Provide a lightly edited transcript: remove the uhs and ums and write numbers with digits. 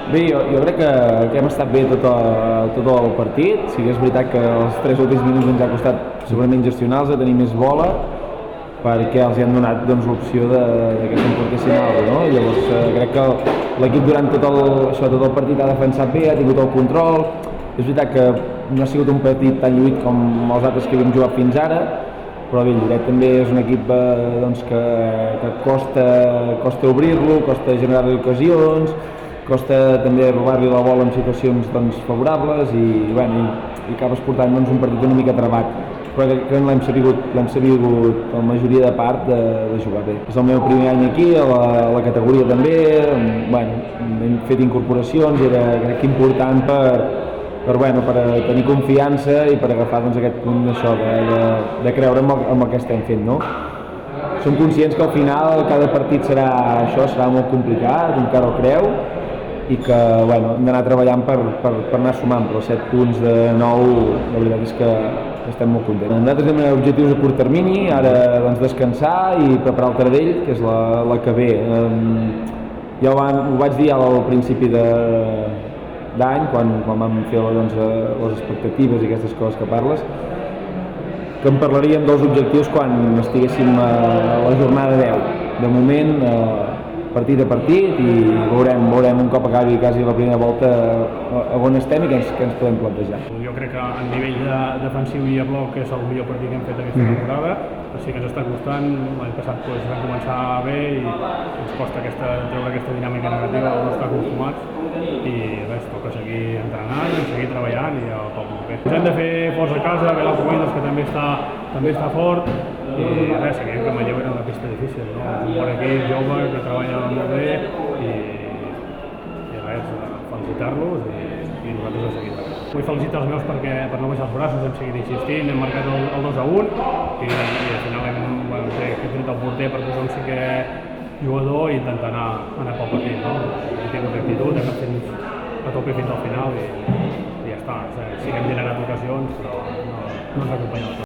Bé, jo crec que hem estat bé tot el partit. Sí que és veritat que els 3 últims minuts ens ha costat segurament gestionar-los, tenir més bola, perquè els han donat l'opció que s'emportessin alguna cosa, no? Llavors crec que l'equip durant tot el partit ha defensat bé, ha tingut el control. És veritat que no ha sigut un partit tan lluit com els altres que havíem jugat fins ara, però bé, Lloret també és un equip que costa obrir-lo, costa generar-li ocasions, costa també robar-li la bola en situacions favorables i acabes portant un partit una mica trabat, però crec que l'hem sabut la majoria de part de jugar bé. És el meu primer any aquí, a la categoria també, hem fet incorporacions i era crec que important per tenir confiança i per agafar aquest punt d'això, de creure en el que estem fent, no? Som conscients que al final cada partit serà molt complicat, encara ho creu, i que hem d'anar treballant per anar sumant, però 7 punts de 9 la veritat és que estem molt contents. Nosaltres tenim objectius a curt termini, ara descansar i preparar el Taradell, que és la que ve. Ja ho vaig dir al principi d'any, quan vam fer les expectatives i aquestes coses que parles, que en parlaríem dels objectius quan estiguéssim a la jornada 10. De moment, partit a partit, i veurem un cop acabi quasi la primera volta on estem i què ens podem plantejar. Jo crec que a nivell defensiu i a bloc és el millor partit que hem fet aquesta temporada, així que ens està costant. L'any passat vam començar bé i ens costa treure aquesta dinàmica negativa, no estar acostumats, i res, toca seguir entrenant i seguir treballant i a poc a poc. Hem de fer forts a casa, ve l'Alcobendas, que també està fort, i res, sabíem que Manlleu era una pista difícil, no? És un bon equip jove que treballa molt bé i res, felicitar-los i nosaltres a seguir treballant. Vull felicitar els meus per no baixar els braços, hem seguit insistint, hem marcat el 2-1 i al final hem tret el porter per posar un cinquè jugador i intentar anar pel partit, no? Hem tingut actitud, hem anat a tope fins al final i ja està. Sí que hem generat ocasions, però no ens ha acompanyat.